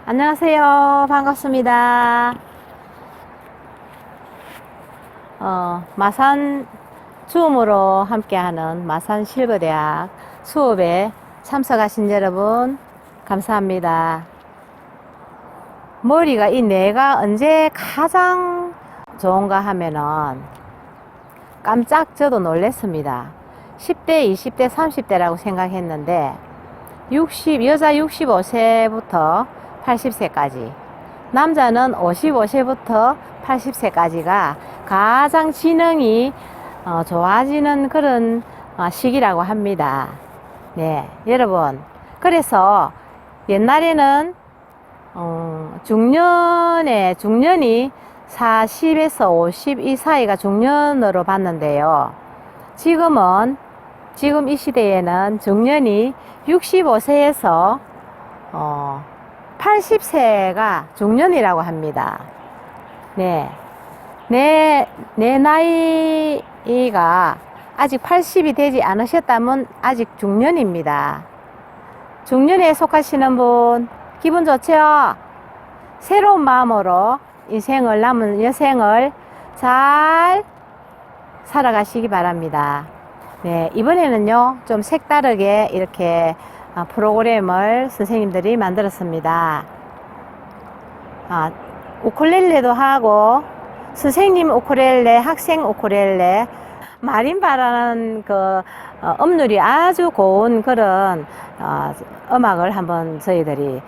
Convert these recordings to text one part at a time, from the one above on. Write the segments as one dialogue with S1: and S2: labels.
S1: 안녕하세요. 반갑습니다. 마산 줌으로 함께하는 마산실버대학 수업에 참석하신 여러분 감사합니다. 머리가 이 뇌가 언제 가장 좋은가 하면은 깜짝 저도 놀랐습니다. 10대, 20대, 30대라고 생각했는데 여자 65세부터 80세까지, 남자는 55세부터 80세까지가 가장 지능이 좋아지는 그런 시기라고 합니다. 네, 여러분. 그래서 옛날에는 중년이 40에서 52 사이가 중년으로 봤는데요. 지금 이 시대에는 중년이 65세에서 80세가 중년이라고 합니다. 네. 내 나이가 아직 80이 되지 않으셨다면 아직 중년입니다. 중년에 속하시는 분, 기분 좋죠? 새로운 마음으로 남은 여생을 잘 살아가시기 바랍니다. 네, 이번에는요, 좀 색다르게 이렇게 프로그램을 선생님들이 만들었습니다. 우쿨렐레도 하고, 선생님 우쿨렐레, 학생 우쿨렐레, 마림바라는 음률이 아주 고운 그런 음악을 한번 저희들이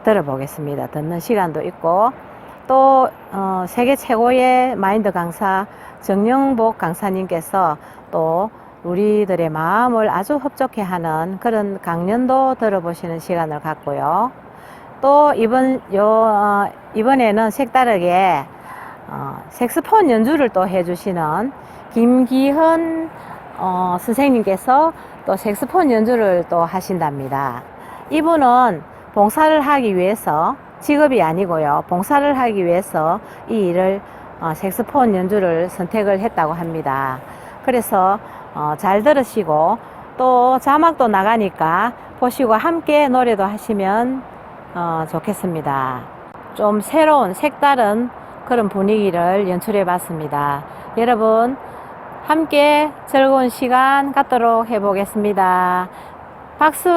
S1: 들어보겠습니다. 듣는 시간도 있고, 또 세계 최고의 마인드 강사 정영복 강사님께서 또 우리들의 마음을 아주 흡족해 하는 그런 강연도 들어보시는 시간을 갖고요. 또 이번에는 색다르게 색소폰 연주를 또 해주시는 김기현 선생님께서 또 색소폰 연주를 또 하신답니다. 이분은 봉사를 하기 위해서, 직업이 아니고요, 봉사를 하기 위해서 이 일을 색소폰 연주를 선택을 했다고 합니다. 그래서 잘 들으시고 또 자막도 나가니까 보시고 함께 노래도 하시면 좋겠습니다. 좀 새로운 색다른 그런 분위기를 연출해 봤습니다. 여러분 함께 즐거운 시간 갖도록 해 보겠습니다. 박수.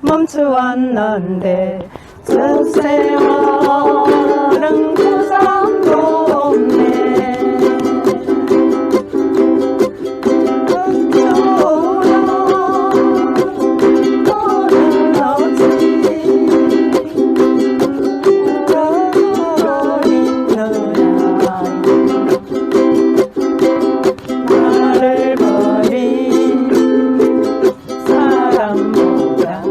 S2: 멈추었는데 저 세월은 구상도 없네. 나를 버린 사람보다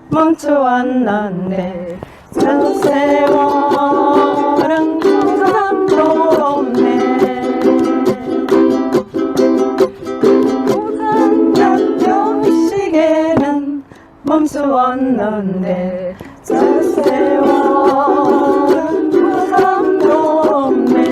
S2: 멈추었는데 저 세월은 구상도 없네. 고장난 시계는 멈추었는데 저 세월은 구상도 없네.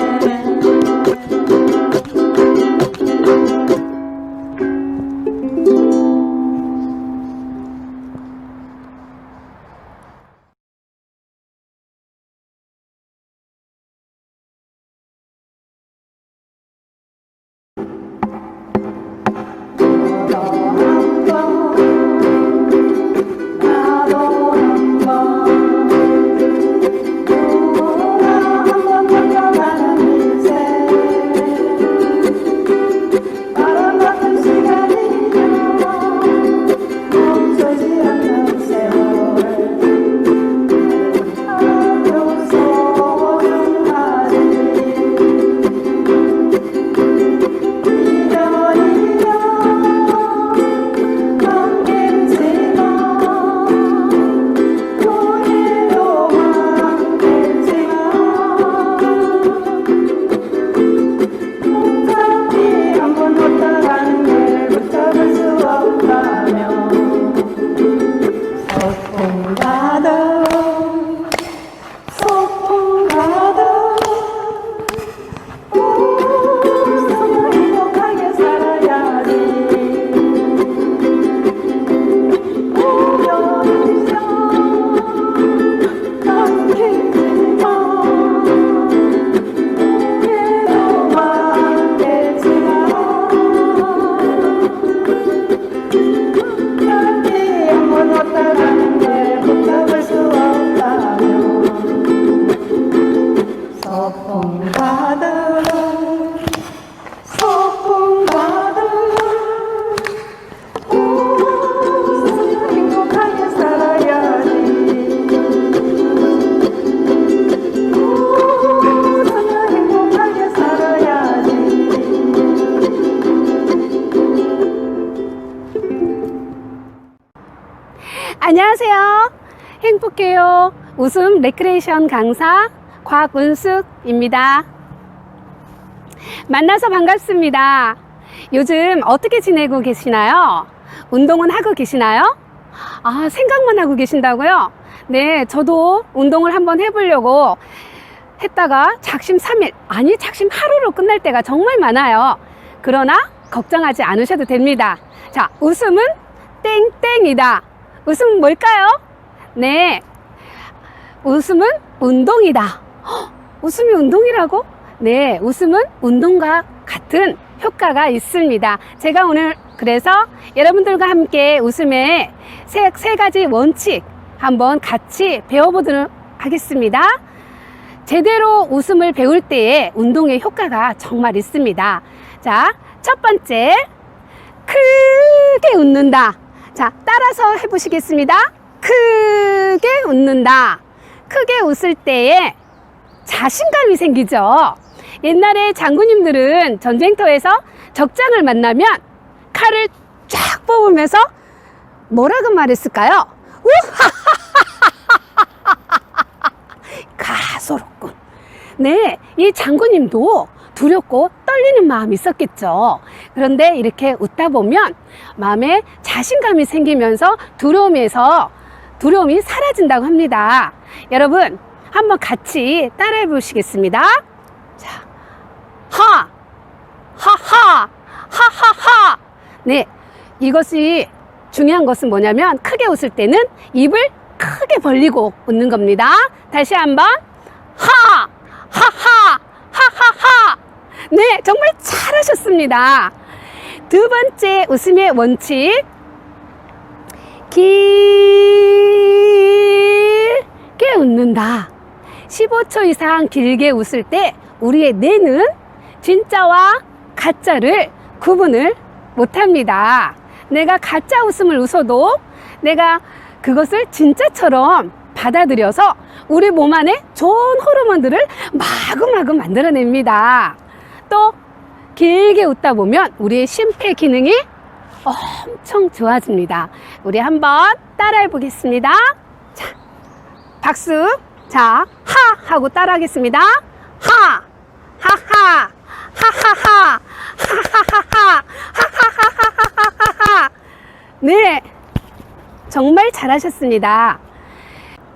S3: 안녕하세요. 행복해요. 웃음 레크레이션 강사 곽은숙입니다. 만나서 반갑습니다. 요즘 어떻게 지내고 계시나요? 운동은 하고 계시나요? 아, 생각만 하고 계신다고요? 네, 저도 운동을 한번 해보려고 했다가 작심 3일, 아니 작심 하루로 끝날 때가 정말 많아요. 그러나 걱정하지 않으셔도 됩니다. 자, 웃음은 땡땡이다. 웃음은 뭘까요? 네, 웃음은 운동이다. 헉, 웃음이 운동이라고? 네, 웃음은 운동과 같은 효과가 있습니다. 제가 오늘 그래서 여러분들과 함께 웃음의 세 가지 원칙 한번 같이 배워보도록 하겠습니다. 제대로 웃음을 배울 때에 운동의 효과가 정말 있습니다. 자, 첫 번째, 크게 웃는다. 자, 따라서 해보시겠습니다. 크게 웃는다. 크게 웃을 때에 자신감이 생기죠. 옛날에 장군님들은 전쟁터에서 적장을 만나면 칼을 쫙 뽑으면서 뭐라고 말했을까요? 가소롭군. 네, 이 장군님도 두렵고 떨리는 마음이 있었겠죠. 그런데 이렇게 웃다 보면 마음에 자신감이 생기면서 두려움이 사라진다고 합니다. 여러분, 한번 같이 따라해 보시겠습니다. 자, 하하하, 하하하. 네, 이것이 중요한 것은 뭐냐면 크게 웃을 때는 입을 크게 벌리고 웃는 겁니다. 다시 한번 하하하, 하하하. 네, 정말 잘하셨습니다. 두 번째 웃음의 원칙, 길게 웃는다. 15초 이상 길게 웃을 때 우리의 뇌는 진짜와 가짜를 구분을 못합니다. 내가 가짜 웃음을 웃어도 내가 그것을 진짜처럼 받아들여서 우리 몸 안에 좋은 호르몬들을 마구마구 만들어냅니다. 또 길게 웃다 보면 우리의 심폐 기능이 엄청 좋아집니다. 우리 한번 따라해 보겠습니다. 자, 박수. 자, 하 하고 따라하겠습니다. 하, 하하, 하하하, 하하하하, 하하하하하하. 네, 정말 잘하셨습니다.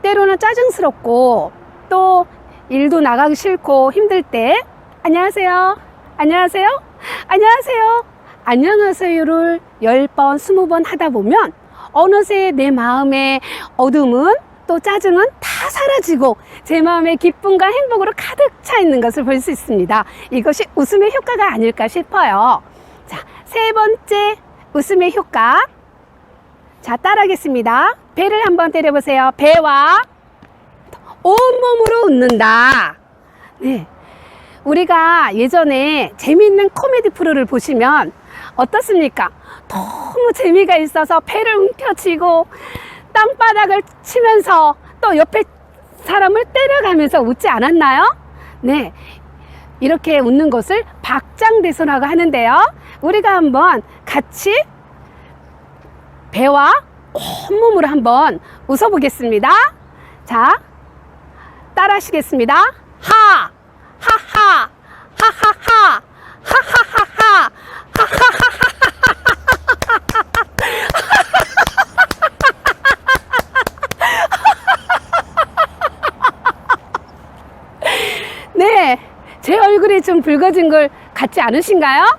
S3: 때로는 짜증스럽고 또 일도 나가기 싫고 힘들 때 안녕하세요, 안녕하세요, 안녕하세요, 안녕하세요를 10번, 20번 하다 보면 어느새 내 마음의 어둠은 또 짜증은 다 사라지고 제 마음의 기쁨과 행복으로 가득 차 있는 것을 볼 수 있습니다. 이것이 웃음의 효과가 아닐까 싶어요. 자, 세 번째 웃음의 효과. 자, 따라하겠습니다. 배를 한번 때려보세요. 배와 온몸으로 웃는다. 네, 우리가 예전에 재미있는 코미디 프로를 보시면 어떻습니까? 너무 재미가 있어서 배를 움켜쥐고 땅바닥을 치면서 또 옆에 사람을 때려가면서 웃지 않았나요? 네, 이렇게 웃는 것을 박장대소라고 하는데요. 우리가 한번 같이 배와 온몸으로 한번 웃어보겠습니다. 자, 따라 하시겠습니다. 하, 하하, 하하하, 하하하하, 네, 제 얼굴이 좀 붉어진 걸 같지 않으신가요?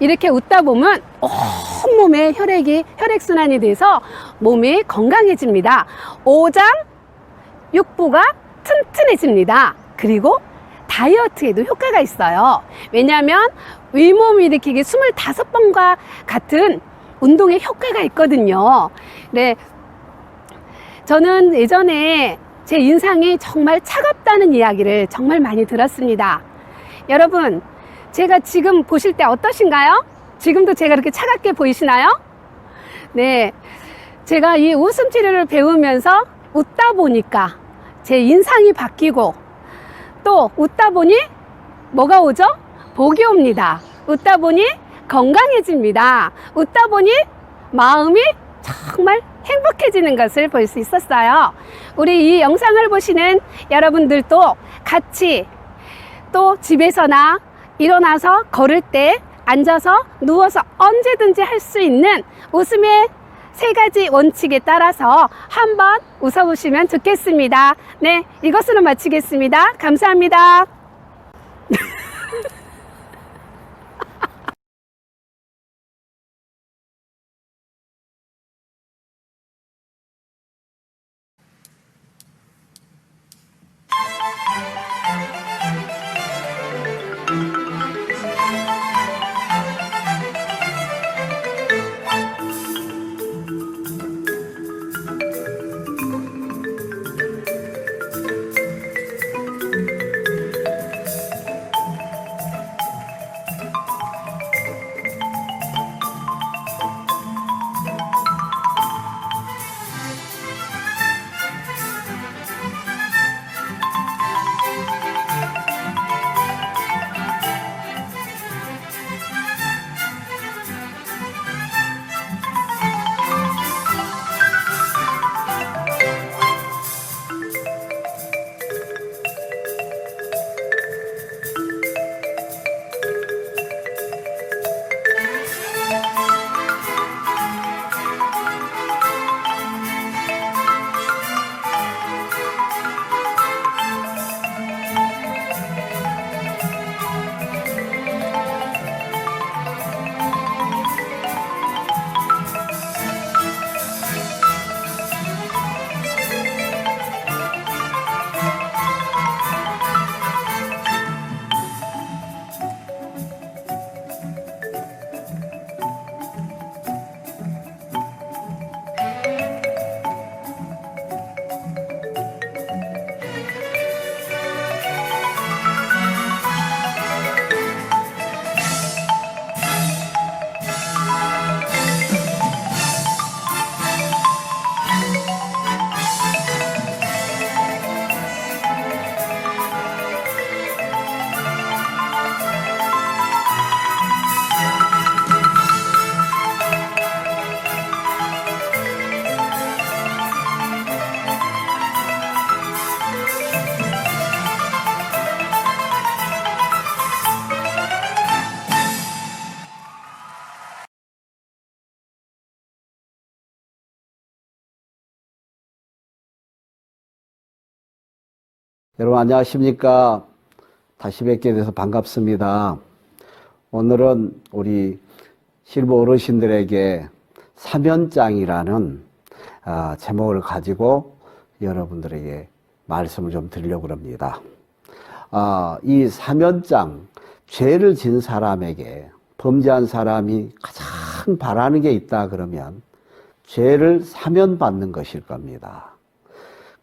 S3: 이렇게 웃다 보면 온몸에 혈액순환이 돼서 몸이 건강해집니다. 오장, 육부가 튼튼해집니다. 그리고 다이어트에도 효과가 있어요. 왜냐하면 윗몸 일으키기 25번과 같은 운동에 효과가 있거든요. 네, 저는 예전에 제 인상이 정말 차갑다는 이야기를 정말 많이 들었습니다. 여러분, 제가 지금 보실 때 어떠신가요? 지금도 제가 이렇게 차갑게 보이시나요? 네, 제가 이 웃음 치료를 배우면서 웃다 보니까 제 인상이 바뀌고 또 웃다 보니 뭐가 오죠? 복이 옵니다. 웃다 보니 건강해집니다. 웃다 보니 마음이 정말 행복해지는 것을 볼 수 있었어요. 우리 이 영상을 보시는 여러분들도 같이 또 집에서나 일어나서 걸을 때 앉아서 누워서 언제든지 할 수 있는 웃음의 3가지 원칙에 따라서 한번 웃어보시면 좋겠습니다. 네, 이것으로 마치겠습니다. 감사합니다.
S4: 여러분 안녕하십니까. 다시 뵙게 돼서 반갑습니다. 오늘은 우리 실버 어르신들에게 사면장이라는 제목을 가지고 여러분들에게 말씀을 좀 드리려고 합니다. 이 사면장, 죄를 진 사람에게, 범죄한 사람이 가장 바라는 게 있다 그러면 죄를 사면받는 것일 겁니다.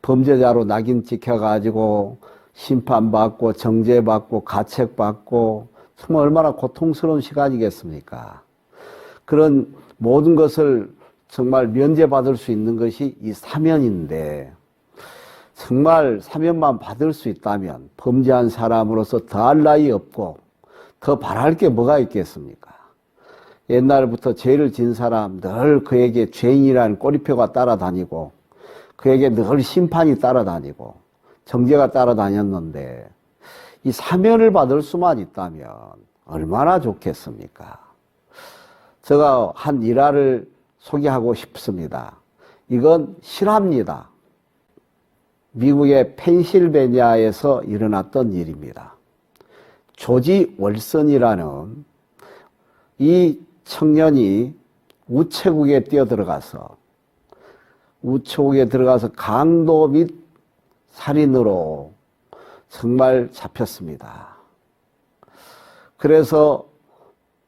S4: 범죄자로 낙인 찍혀가지고 심판받고 정죄받고 가책받고 정말 얼마나 고통스러운 시간이겠습니까? 그런 모든 것을 정말 면제받을 수 있는 것이 이 사면인데, 정말 사면만 받을 수 있다면 범죄한 사람으로서 더할 나위 없고 더 바랄 게 뭐가 있겠습니까? 옛날부터 죄를 진 사람 늘 그에게 죄인이라는 꼬리표가 따라다니고 그에게 늘 심판이 따라다니고 정죄가 따라다녔는데 이 사면을 받을 수만 있다면 얼마나 좋겠습니까? 제가 한 일화를 소개하고 싶습니다. 이건 실화입니다. 미국의 펜실베니아에서 일어났던 일입니다. 조지 월슨이라는 이 청년이 우체국에 뛰어들어가서 강도 및 살인으로 정말 잡혔습니다. 그래서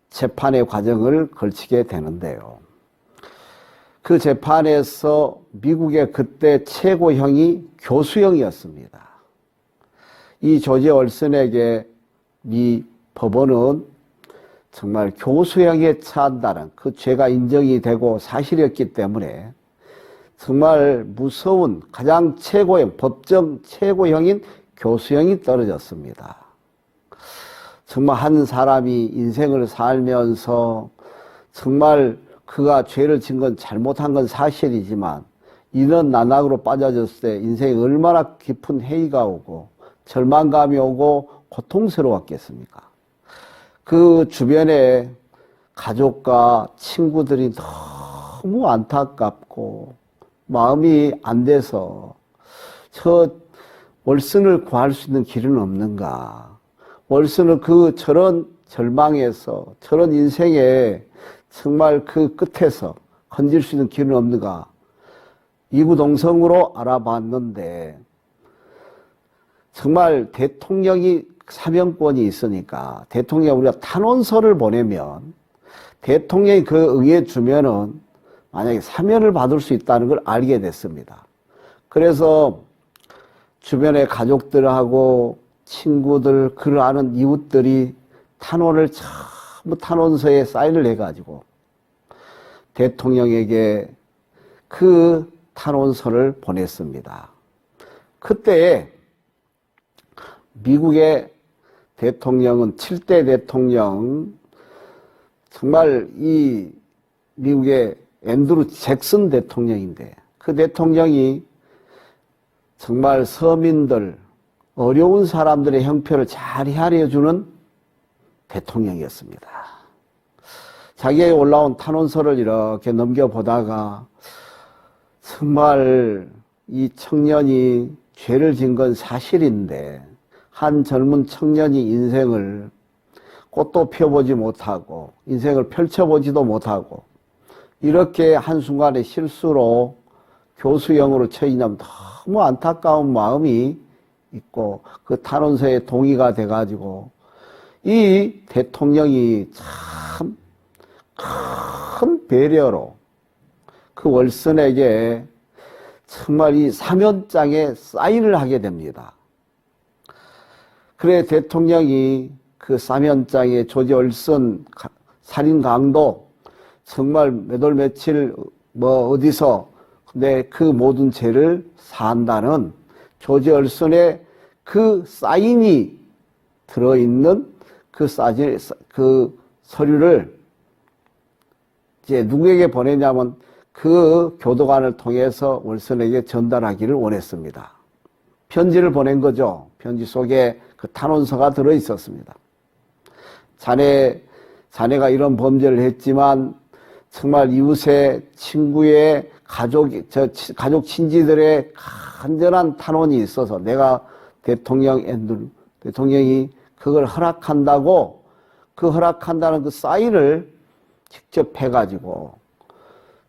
S4: 재판의 과정을 걸치게 되는데요. 그 재판에서 미국의 그때 최고형이 교수형이었습니다. 이 조지 월슨에게 이 법원은 정말 교수형에 처한다는 그 죄가 인정이 되고 사실이었기 때문에 정말 무서운 가장 최고형, 법정 최고형인 교수형이 떨어졌습니다. 정말 한 사람이 인생을 살면서 정말 그가 죄를 진 건 잘못한 건 사실이지만 이런 나락으로 빠져졌을 때 인생에 얼마나 깊은 회의가 오고 절망감이 오고 고통스러웠겠습니까? 그 주변에 가족과 친구들이 너무 안타깝고 마음이 안 돼서 저 월슨을 구할 수 있는 길은 없는가? 월슨을 저런 절망에서 저런 인생에 정말 그 끝에서 건질 수 있는 길은 없는가? 이구동성으로 알아봤는데 정말 대통령이 사면권이 있으니까 대통령이 우리가 탄원서를 보내면 대통령이 그 응해주면은 만약에 사면을 받을 수 있다는 걸 알게 됐습니다. 그래서 주변의 가족들하고 친구들, 그를 아는 이웃들이 탄원을 전부 탄원서에 사인을 해가지고 대통령에게 그 탄원서를 보냈습니다. 그때 미국의 대통령은 7대 대통령, 정말 이 미국의 앤드루 잭슨 대통령인데 그 대통령이 정말 서민들, 어려운 사람들의 형편을 잘 헤아려주는 대통령이었습니다. 자기에게 올라온 탄원서를 이렇게 넘겨보다가 정말 이 청년이 죄를 진 건 사실인데 한 젊은 청년이 인생을 꽃도 피워보지 못하고 인생을 펼쳐보지도 못하고 이렇게 한순간의 실수로 교수형으로 처해지면 너무 안타까운 마음이 있고 그 탄원서에 동의가 돼가지고 이 대통령이 참 큰 배려로 그 월슨에게 정말 이 사면장에 사인을 하게 됩니다. 그래 대통령이 그 사면장에 조지 월슨 살인 강도 정말 몇 월 며칠 어디서 근데 그 모든 죄를 사한다는 조지 월슨의 그 사인이 들어있는 그 서류를 이제 누구에게 보내냐면 그 교도관을 통해서 월슨에게 전달하기를 원했습니다. 편지를 보낸 거죠. 편지 속에 그 탄원서가 들어 있었습니다. 자네가 이런 범죄를 했지만 정말 이웃의 친구의 가족 친지들의 간절한 탄원이 있어서 내가 대통령이 그걸 허락한다고 그 허락한다는 그 사인을 직접 해가지고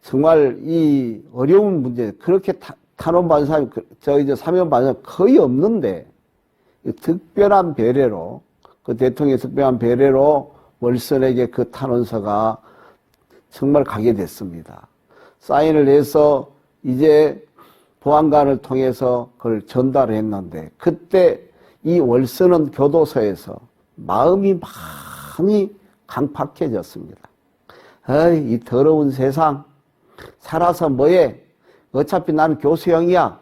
S4: 정말 이 어려운 문제 그렇게 탄원받은 사람이 사면받은 사람이 거의 없는데 특별한 배려로 그 대통령의 특별한 배려로 월슨에게 그 탄원서가 정말 가게 됐습니다. 사인을 해서 이제 보안관을 통해서 그걸 전달했는데 그때 이 월슨은 교도소에서 마음이 많이 강팍해졌습니다. 이 더러운 세상 살아서 뭐해? 어차피 나는 교수형이야.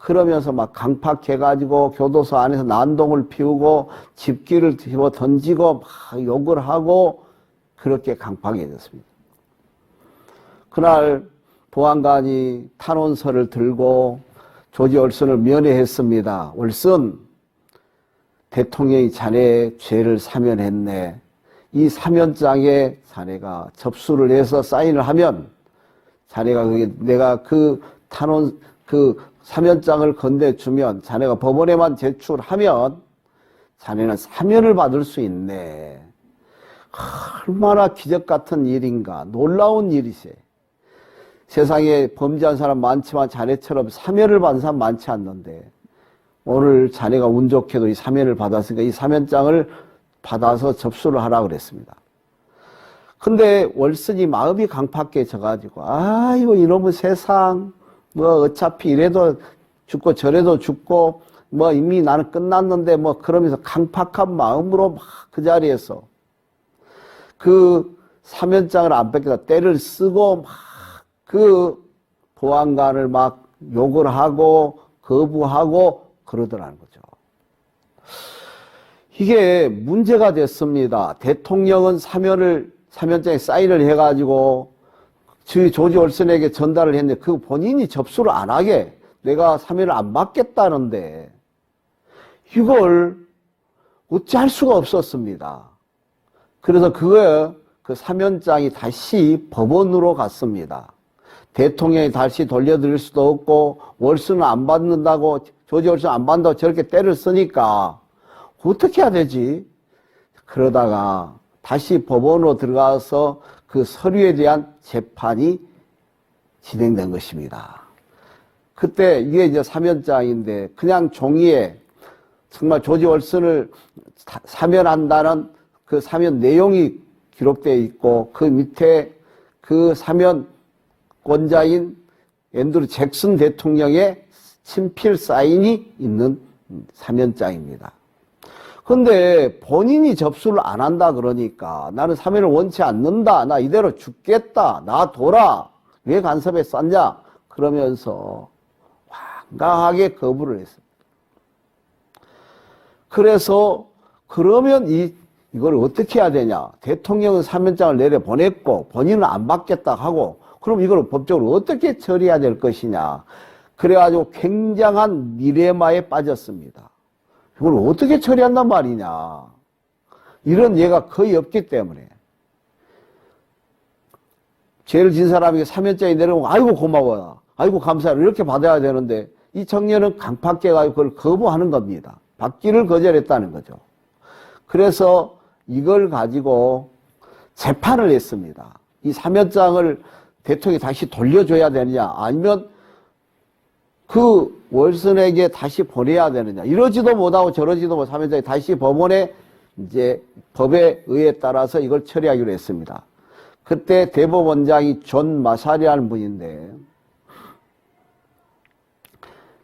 S4: 그러면서 막 강팍해가지고 교도소 안에서 난동을 피우고 집기를 집어 던지고 막 욕을 하고 그렇게 강팍해졌습니다. 그날 보안관이 탄원서를 들고 조지 올슨을 면회했습니다. 올슨, 대통령이 자네의 죄를 사면했네. 이 사면장에 자네가 접수를 해서 사인을 하면 자네가 내가 그 탄원 그 사면장을 건네주면 자네가 법원에만 제출하면 자네는 사면을 받을 수 있네. 얼마나 기적 같은 일인가. 놀라운 일이세. 세상에 범죄한 사람 많지만 자네처럼 사면을 받은 사람 많지 않는데 오늘 자네가 운 좋게도 이 사면을 받았으니까 이 사면장을 받아서 접수를 하라고 그랬습니다. 근데 월슨이 마음이 강팍해져가지고 아이고 이놈의 세상 뭐 어차피 이래도 죽고 저래도 죽고 뭐 이미 나는 끝났는데 뭐 그러면서 강팍한 마음으로 막 그 자리에서 그 사면장을 안 뺏기다 때를 쓰고 막 그 보안관을 막 욕을 하고 거부하고 그러더라는 거죠. 이게 문제가 됐습니다. 대통령은 사면장에 사인을 해가지고 조지 올슨에게 전달을 했는데 그 본인이 접수를 안 하게 내가 사면을 안 받겠다는데 이걸 어찌할 수가 없었습니다. 그래서 그 사면장이 다시 법원으로 갔습니다. 대통령이 다시 돌려드릴 수도 없고 월슨은 안 받는다고 조지 올슨 안 받는다고 저렇게 때를 쓰니까 어떻게 해야 되지? 그러다가 다시 법원으로 들어가서 그 서류에 대한 재판이 진행된 것입니다. 그때 이게 이제 사면장인데 그냥 종이에 정말 조지 올슨을 사면한다는 그 사면 내용이 기록되어 있고 그 밑에 그 사면권자인 앤드루 잭슨 대통령의 친필 사인이 있는 사면장입니다. 근데 본인이 접수를 안 한다 그러니까 나는 사면을 원치 않는다. 나 이대로 죽겠다. 나 둬라. 왜 간섭에 쌌냐? 그러면서 황당하게 거부를 했습니다. 그래서 그러면 이걸 어떻게 해야 되냐? 대통령은 사면장을 내려보냈고 본인은 안 받겠다 하고 그럼 이걸 법적으로 어떻게 처리해야 될 것이냐? 그래가지고 굉장한 딜레마에 빠졌습니다. 이걸 어떻게 처리한단 말이냐. 이런 예가 거의 없기 때문에. 죄를 진 사람에게 사면장이 내려오면 아이고 고마워요. 아이고 감사해요. 이렇게 받아야 되는데 이 청년은 강팍해가지고 그걸 거부하는 겁니다. 받기를 거절했다는 거죠. 그래서 이걸 가지고 재판을 했습니다. 이 사면장을 대통령이 다시 돌려줘야 되느냐 아니면 그 월슨에게 다시 보내야 되느냐. 이러지도 못하고 저러지도 못하고 사면장이 다시 법원에 이제 법에 의해 따라서 이걸 처리하기로 했습니다. 그때 대법원장이 존 마샬이라는 분인데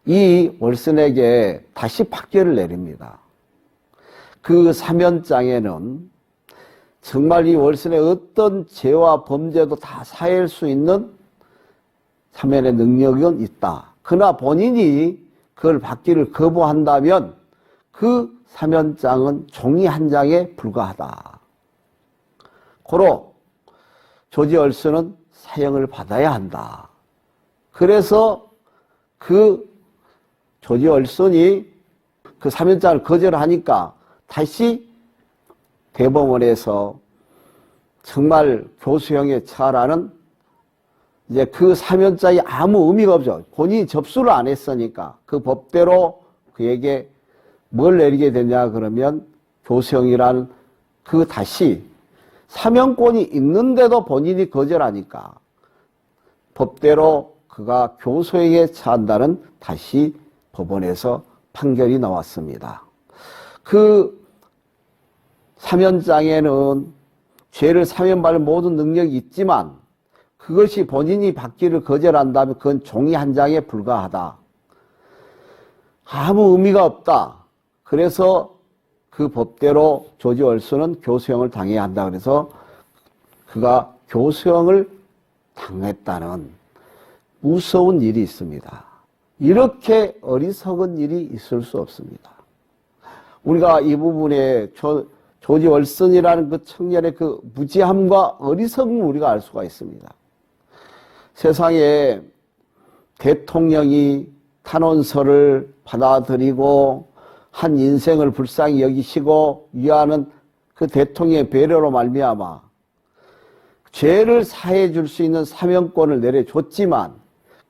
S4: 이 월슨에게 다시 판결을 내립니다. 그 사면장에는 정말 이 월슨의 어떤 죄와 범죄도 다 사할 수 있는 사면의 능력은 있다. 그러나 본인이 그걸 받기를 거부한다면 그 사면장은 종이 한 장에 불과하다. 고로 조지 올슨은 사형을 받아야 한다. 그래서 그 조지 올슨이 그 사면장을 거절하니까 다시 대법원에서 정말 교수형에 처하라는 이제 그 사면장이 아무 의미가 없죠. 본인이 접수를 안 했으니까 그 법대로 그에게 뭘 내리게 되냐 그러면 교수형이란 그 다시 사면권이 있는데도 본인이 거절하니까 법대로 그가 교수형에 처한다는 다시 법원에서 판결이 나왔습니다. 그 사면장에는 죄를 사면받을 모든 능력이 있지만 그것이 본인이 받기를 거절한다면 그건 종이 한 장에 불과하다. 아무 의미가 없다. 그래서 그 법대로 조지 올슨은 교수형을 당해야 한다. 그래서 그가 교수형을 당했다는 무서운 일이 있습니다. 이렇게 어리석은 일이 있을 수 없습니다. 우리가 이 부분에 조지 월슨이라는 그 청년의 그 무지함과 어리석음을 우리가 알 수가 있습니다. 세상에 대통령이 탄원서를 받아들이고 한 인생을 불쌍히 여기시고 위하는 그 대통령의 배려로 말미암아 죄를 사해 줄 수 있는 사명권을 내려줬지만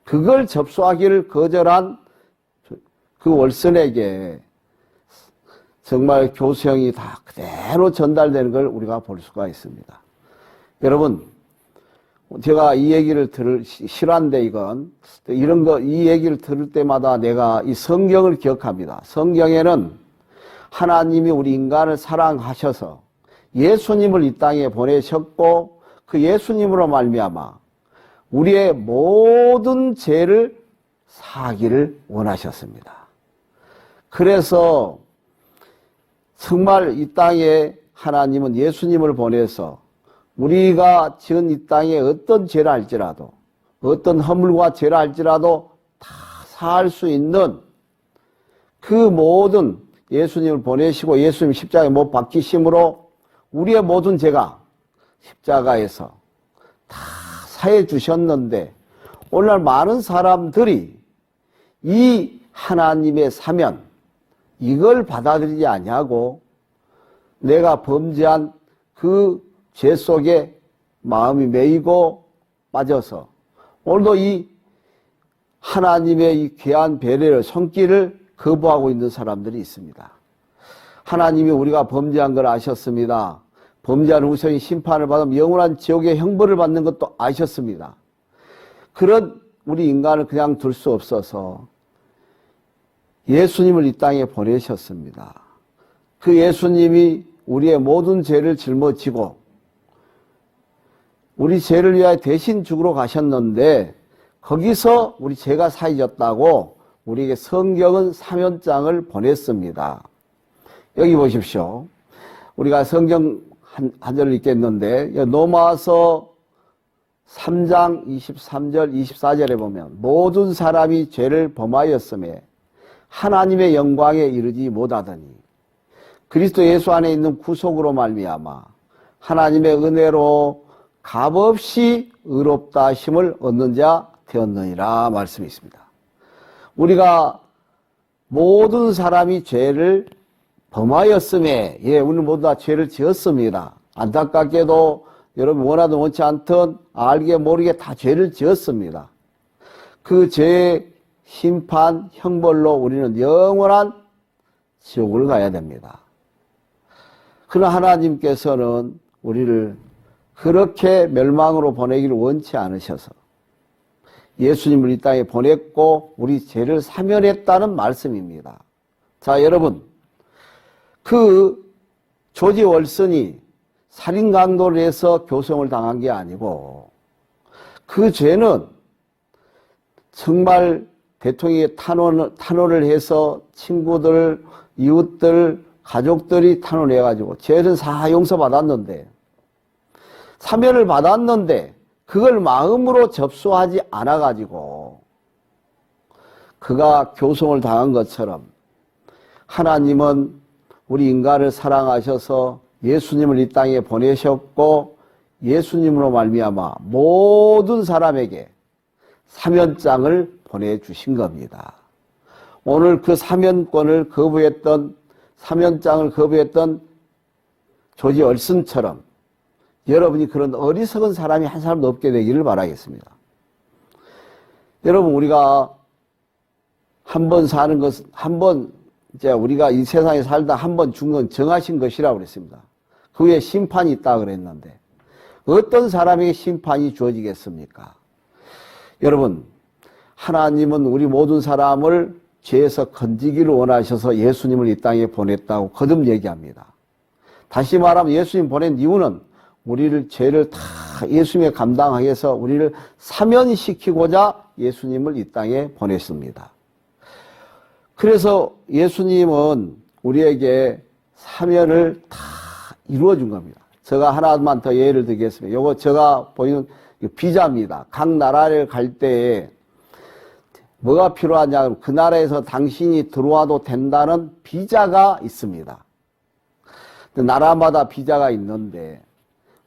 S4: 그걸 접수하기를 거절한 그 월슨에게 정말 교수형이 다 그대로 전달되는 걸 우리가 볼 수가 있습니다. 여러분, 제가 이 얘기를 싫어한데 이 얘기를 들을 때마다 내가 이 성경을 기억합니다. 성경에는 하나님이 우리 인간을 사랑하셔서 예수님을 이 땅에 보내셨고 그 예수님으로 말미암아 우리의 모든 죄를 사하기를 원하셨습니다. 그래서 정말 이 땅에 하나님은 예수님을 보내서 우리가 지은 이 땅에 어떤 죄를 할지라도 어떤 허물과 죄를 할지라도 다 사할 수 있는 그 모든 예수님을 보내시고 예수님 십자가에 못 박히심으로 우리의 모든 죄가 십자가에서 다 사해 주셨는데 오늘날 많은 사람들이 이 하나님의 사면 이걸 받아들이지 아니하고 내가 범죄한 그 죄 속에 마음이 매이고 빠져서 오늘도 이 하나님의 이 귀한 배려를 손길을 거부하고 있는 사람들이 있습니다. 하나님이 우리가 범죄한 걸 아셨습니다. 범죄한 후손이 심판을 받으면 영원한 지옥의 형벌을 받는 것도 아셨습니다. 그런 우리 인간을 그냥 둘 수 없어서 예수님을 이 땅에 보내셨습니다. 그 예수님이 우리의 모든 죄를 짊어지고 우리 죄를 위하여 대신 죽으러 가셨는데 거기서 우리 죄가 사해졌다고 우리에게 성경은 사면장을 보냈습니다. 여기 보십시오. 우리가 성경 한 절을 읽겠는데 로마서 3장 23절 24절에 보면 모든 사람이 죄를 범하였음에 하나님의 영광에 이르지 못하더니 그리스도 예수 안에 있는 구속으로 말미암아 하나님의 은혜로 값없이 의롭다 하심을 얻는 자 되었느니라 말씀이 있습니다. 우리가 모든 사람이 죄를 범하였음에 우리는 모두 다 죄를 지었습니다. 안타깝게도 여러분 원하든 원치 않든 알게 모르게 다 죄를 지었습니다. 그 죄의 심판, 형벌로 우리는 영원한 지옥을 가야 됩니다. 그러나 하나님께서는 우리를 그렇게 멸망으로 보내기를 원치 않으셔서 예수님을 이 땅에 보냈고 우리 죄를 사면했다는 말씀입니다. 자, 여러분, 그 조지 월슨이 살인 강도를 해서 교성을 당한 게 아니고 그 죄는 정말 대통령이 탄원을 해서 친구들, 이웃들, 가족들이 탄원해가지고 죄는 다 용서받았는데 사면을 받았는데 그걸 마음으로 접수하지 않아가지고 그가 교성을 당한 것처럼 하나님은 우리 인간을 사랑하셔서 예수님을 이 땅에 보내셨고 예수님으로 말미암아 모든 사람에게 사면장을 보내주신 겁니다. 오늘 그 사면장을 거부했던 조지 얼슨처럼 여러분이 그런 어리석은 사람이 한 사람도 없게 되기를 바라겠습니다. 여러분, 우리가 한 번 사는 것은 우리가 이 세상에 살다 한 번 죽는 건 정하신 것이라고 그랬습니다. 그 후에 심판이 있다고 그랬는데 어떤 사람에게 심판이 주어지겠습니까? 여러분, 하나님은 우리 모든 사람을 죄에서 건지기를 원하셔서 예수님을 이 땅에 보냈다고 거듭 얘기합니다. 다시 말하면 예수님 보낸 이유는 우리를 죄를 다 예수님이 감당하게 해서 우리를 사면시키고자 예수님을 이 땅에 보냈습니다. 그래서 예수님은 우리에게 사면을 다 이루어준 겁니다. 제가 하나만 더 예를 들겠습니다. 요거 제가 보이는 비자입니다. 각 나라를 갈 때에 뭐가 필요하냐? 그 나라에서 당신이 들어와도 된다는 비자가 있습니다. 나라마다 비자가 있는데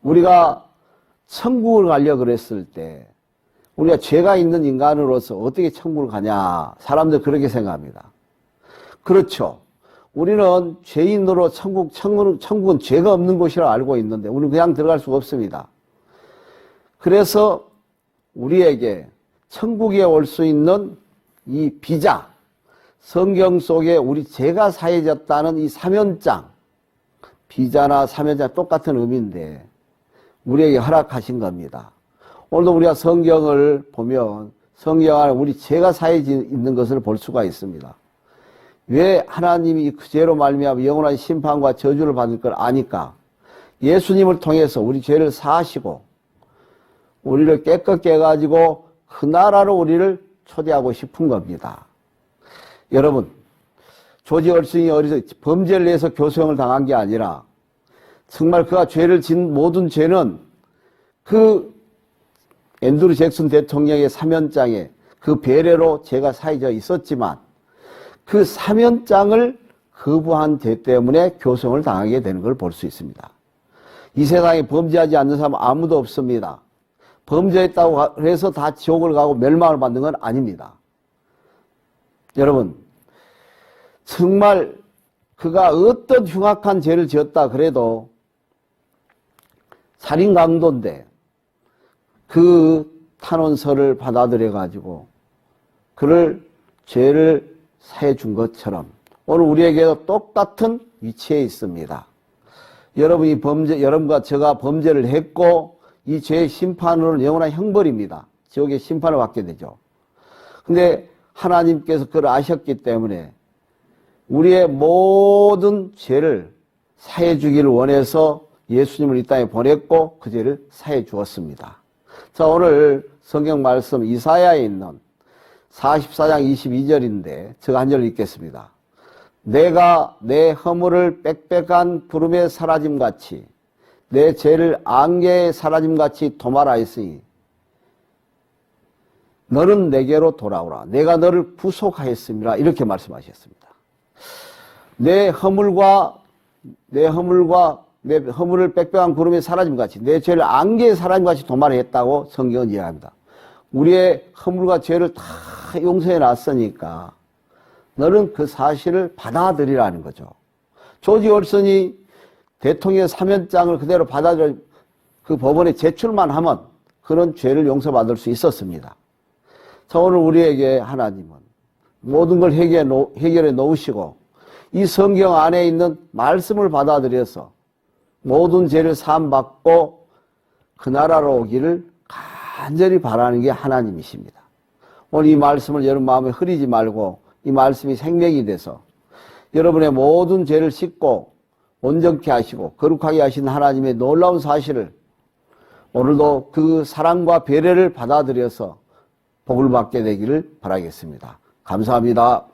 S4: 우리가 천국을 가려고 그랬을 때 우리가 죄가 있는 인간으로서 어떻게 천국을 가냐? 사람들 그렇게 생각합니다. 그렇죠. 우리는 죄인으로 천국은 죄가 없는 곳이라 알고 있는데 우리는 그냥 들어갈 수가 없습니다. 그래서 우리에게 천국에 올 수 있는 이 비자, 성경 속에 우리 죄가 사해졌다는 이 사면장, 비자나 사면장 똑같은 의미인데 우리에게 허락하신 겁니다. 오늘도 우리가 성경을 보면 성경 안에 우리 죄가 사해져 있는 것을 볼 수가 있습니다. 왜 하나님이 그 죄로 말미암아 영원한 심판과 저주를 받을 걸 아니까 예수님을 통해서 우리 죄를 사하시고 우리를 깨끗게 해가지고 그 나라로 우리를 초대하고 싶은 겁니다. 여러분, 조지 얼슨이 어디서 범죄를 해서 교수형을 당한 게 아니라 정말 그가 죄를 진 모든 죄는 그 앤드루 잭슨 대통령의 사면장에 그 배례로 죄가 사해져 있었지만 그 사면장을 거부한 죄 때문에 교수형을 당하게 되는 걸 볼 수 있습니다. 이 세상에 범죄하지 않는 사람은 아무도 없습니다. 범죄했다고 해서 다 지옥을 가고 멸망을 받는 건 아닙니다. 여러분, 정말 그가 어떤 흉악한 죄를 지었다 그래도 살인 강도인데 그 탄원서를 받아들여 가지고 그를 죄를 사해 준 것처럼 오늘 우리에게도 똑같은 위치에 있습니다. 여러분과 제가 범죄를 했고 이 죄의 심판으로는 영원한 형벌입니다. 지옥의 심판을 받게 되죠. 근데 하나님께서 그걸 아셨기 때문에 우리의 모든 죄를 사해 주기를 원해서 예수님을 이 땅에 보냈고 그 죄를 사해 주었습니다. 자, 오늘 성경 말씀 이사야에 있는 44장 22절인데 제가 한 절 읽겠습니다. 내가 내 허물을 빽빽한 구름에 사라짐같이 내 죄를 안개에 사라짐같이 도말하였으니 너는 내게로 돌아오라. 내가 너를 구속하였음이라. 이렇게 말씀하셨습니다. 내 허물을 빽빽한 구름에 사라짐같이 내 죄를 안개에 사라짐같이 도말했다고 성경은 이야기합니다. 우리의 허물과 죄를 다 용서해 놨으니까 너는 그 사실을 받아들이라는 거죠. 조지 올슨이 대통령 사면장을 그대로 받아들여 그 법원에 제출만 하면 그런 죄를 용서받을 수 있었습니다. 자, 오늘 우리에게 하나님은 모든 걸 해결해 놓으시고 이 성경 안에 있는 말씀을 받아들여서 모든 죄를 사함받고 그 나라로 오기를 간절히 바라는 게 하나님이십니다. 오늘 이 말씀을 여러분 마음에 흐리지 말고 이 말씀이 생명이 돼서 여러분의 모든 죄를 씻고 온전케 하시고 거룩하게 하신 하나님의 놀라운 사실을 오늘도 그 사랑과 배려를 받아들여서 복을 받게 되기를 바라겠습니다. 감사합니다.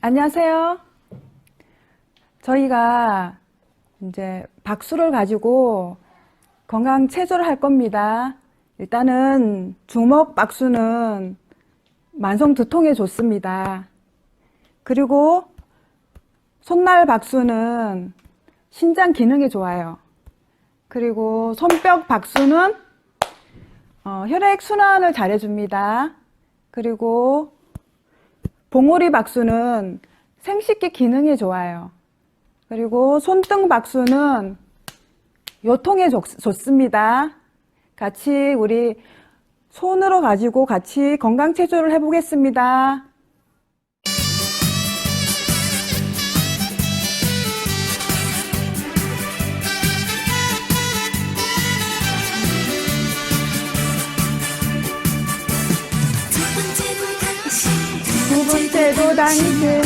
S2: 안녕하세요. 저희가 이제 박수를 가지고 건강 체조를 할 겁니다. 일단은 주먹 박수는 만성 두통에 좋습니다. 그리고 손날 박수는 신장 기능에 좋아요. 그리고 손뼉 박수는 혈액 순환을 잘해줍니다. 그리고 봉오리 박수는 생식기 기능에 좋아요. 그리고 손등 박수는 요통에 좋습니다. 같이 우리 손으로 가지고 같이 건강 체조를 해보겠습니다. 두 번째도 당신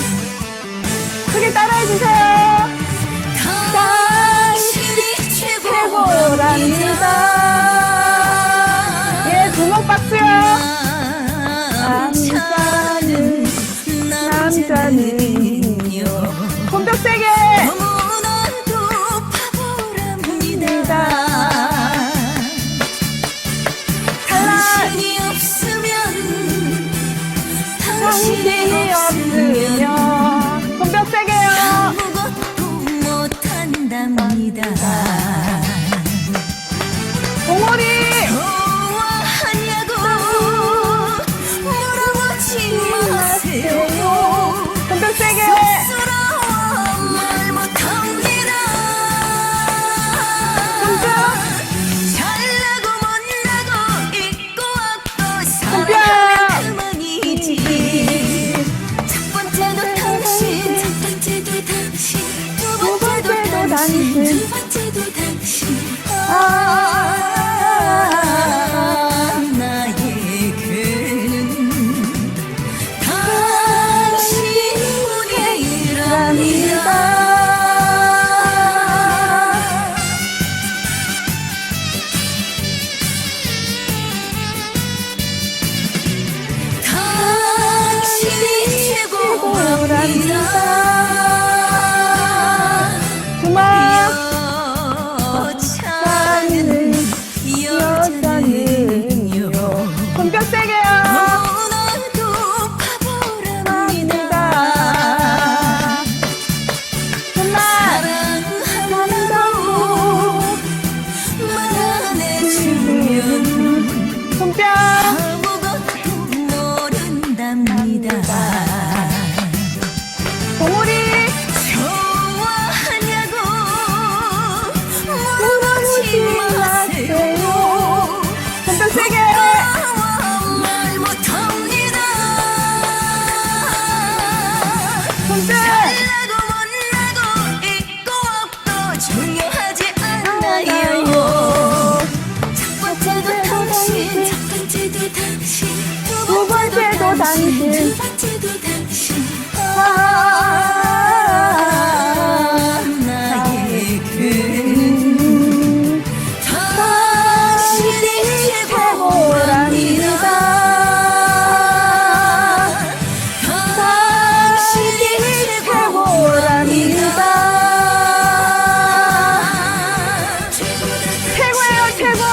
S2: 크게 따라해 주세요. 당신이 최고랍니다. 예, 주먹 박수요. 남자는요. 손뼉 세게. 당신이 없으면 손뼉 세게요.
S5: 아무것도 못한답니다.
S2: 봉오리
S5: 좋아하냐고 물어보지 마세요.
S2: 손뼉 세게.
S5: 쑥스러워 말 못합니다. 잘나고 못나고 있고 없고 사랑하는 그만이지. 첫 번째도 당신, 첫 번째도 당신, 두 번째도 당신, 두 번째도 당신. 나에게는 당신뿐이랍니다. 당신이 최고랍니다. 여자는요.
S2: 손뼉 세게요.
S5: 너무나도 바보랍니다. 사랑한다고 말 안 해주면
S2: 손뼉.
S5: 아무것도 모른답니다.
S2: 봉오리
S5: 좋아하냐고 물어보지 마세요.
S2: 손뼉 세게.
S5: 말 못합니다.
S2: 손뼉.
S5: 잘나고 못나고 있고 없고 중요하지 않나요. 첫 번째도 당신, 첫 번째도 당신, 두 번째도 당신, 두 번째도 당신. 나에게는 당신이 최고랍니다. 당신이 최고랍니다.
S2: 최고예요, 최고.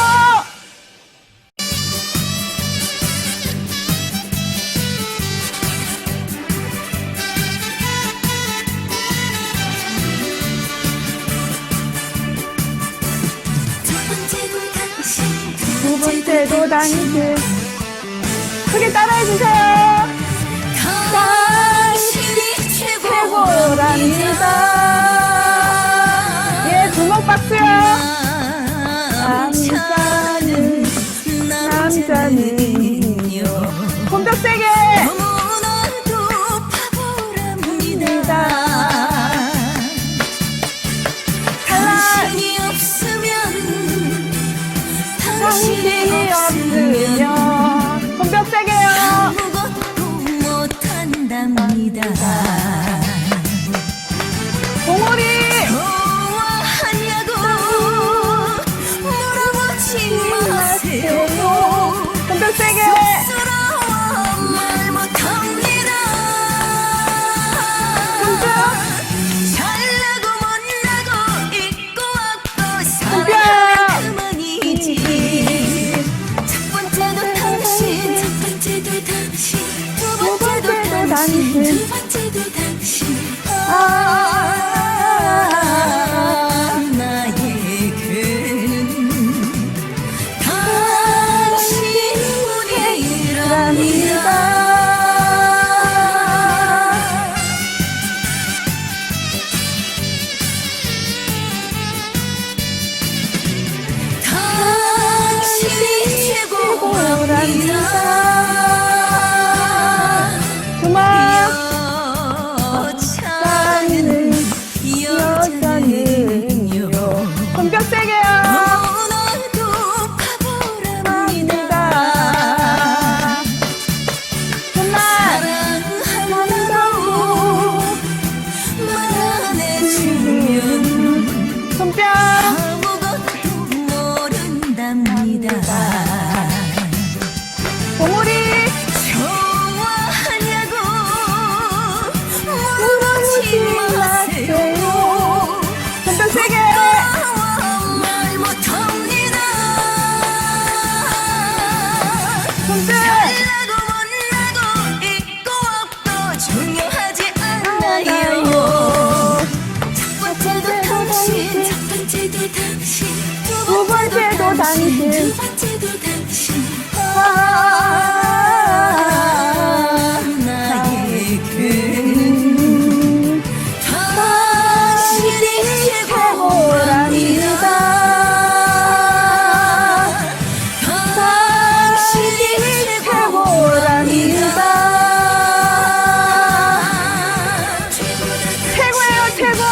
S2: 두 번째도 당신 크게 따라해 주세요.
S5: 당신이
S2: 최고랍니다. 예, 주먹 박수요. 남자는요. 손뼉 세게.
S5: 너무나도 바보랍니다. 당신이 없으면
S2: 당신이 없으면 손뼉 세게요.
S5: 아무것도 못한답니다.
S2: 봉오리
S5: 좋아하냐고 물어보지 마세요.
S2: 손뼉 세게.
S5: 쑥스러워 말 못합니다. 당신 두 번째도 당신 나에게는 당신뿐이랍니다. 당신이 최고랍니다. 여자는요
S2: 손뼉 세게요.
S5: 너도 바보랍니다. 사랑한다고 말 안 해주면
S2: 손뼉.
S5: 아무것도 모른답니다.
S2: 봉우리.
S5: 좋아하냐고 물어보지 마세요.
S2: 손뼉 세게.
S5: 말 못합니다.
S2: 손뼉.
S5: 잘나고 못나고 있고 없고 중요하지 않아요. 첫 번째도 당신 첫 번째도 당신 두 번째도 당신 두 번째도 당신 나에게는 당신이 최고랍니다. 당신이 최고랍니다.
S2: 최고예요, 최고.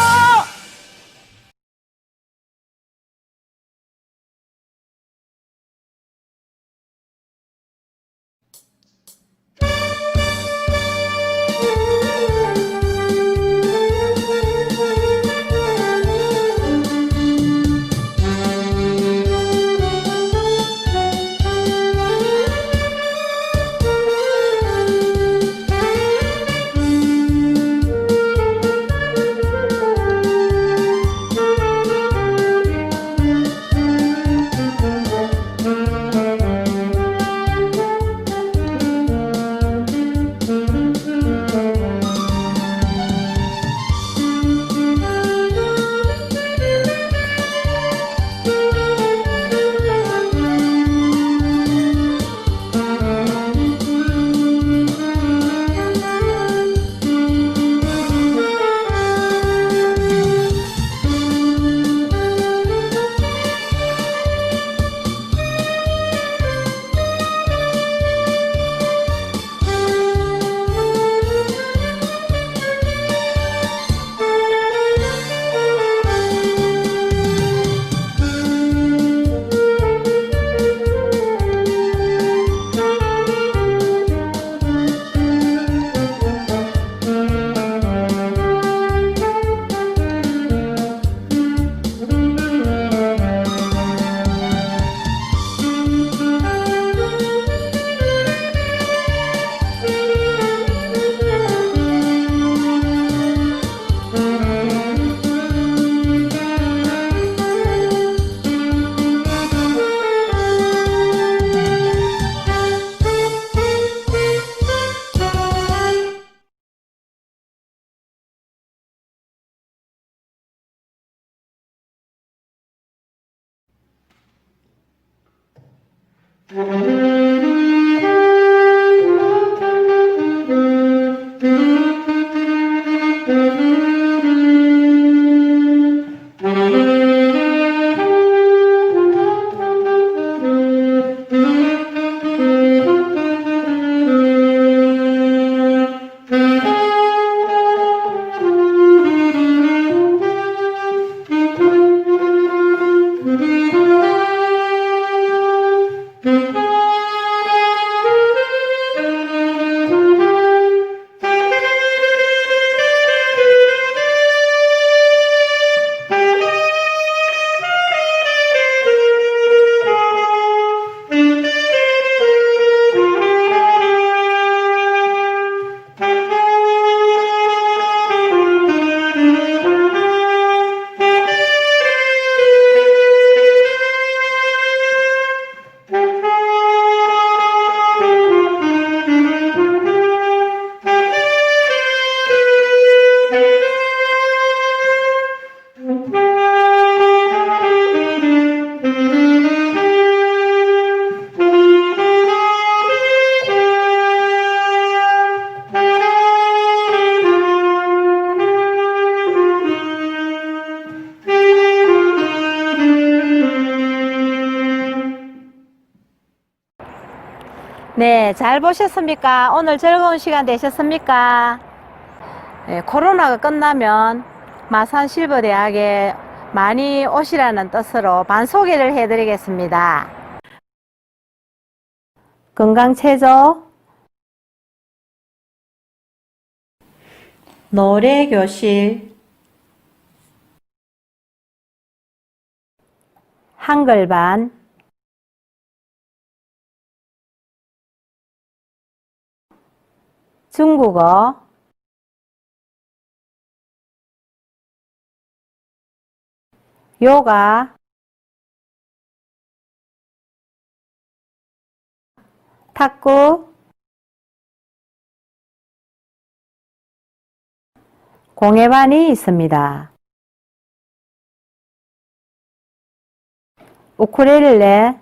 S1: 네, 잘 보셨습니까? 오늘 즐거운 시간 되셨습니까? 네, 코로나가 끝나면 마산 실버대학에 많이 오시라는 뜻으로 반소개를 해드리겠습니다. 건강체조, 노래교실, 한글반, 중국어, 요가, 탁구, 공예반이 있습니다. 우쿨렐레,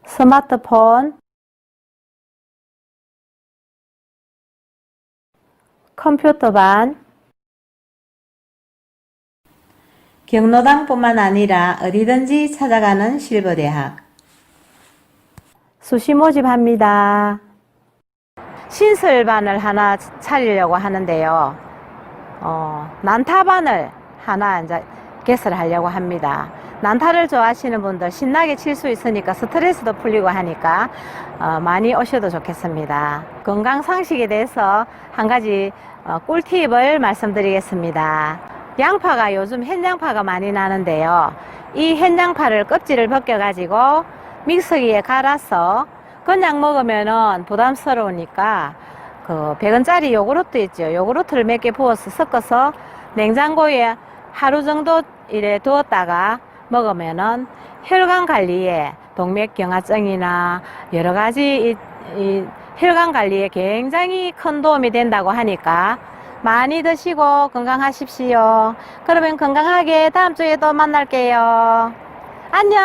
S1: 스마트폰, 컴퓨터반, 경로당뿐만 아니라 어디든지 찾아가는 실버대학. 수시 모집합니다. 신설반을 하나 차리려고 하는데요. 난타반을 하나 이제 개설하려고 합니다. 난타를 좋아하시는 분들 신나게 칠 수 있으니까 스트레스도 풀리고 하니까 많이 오셔도 좋겠습니다. 건강 상식에 대해서 한 가지 꿀팁을 말씀드리겠습니다. 양파가 요즘 햇양파가 많이 나는데요. 이 햇양파를 껍질을 벗겨 가지고 믹서기에 갈아서 그냥 먹으면은 부담스러우니까 그 100원짜리 요구르트 있죠. 요구르트를 몇 개 부어서 섞어서 냉장고에 하루 정도 이래 두었다가 먹으면은 혈관 관리에 동맥경화증이나 여러 가지 이 혈관 관리에 굉장히 큰 도움이 된다고 하니까 많이 드시고 건강하십시오. 그러면 건강하게 다음 주에 또 만날게요. 안녕.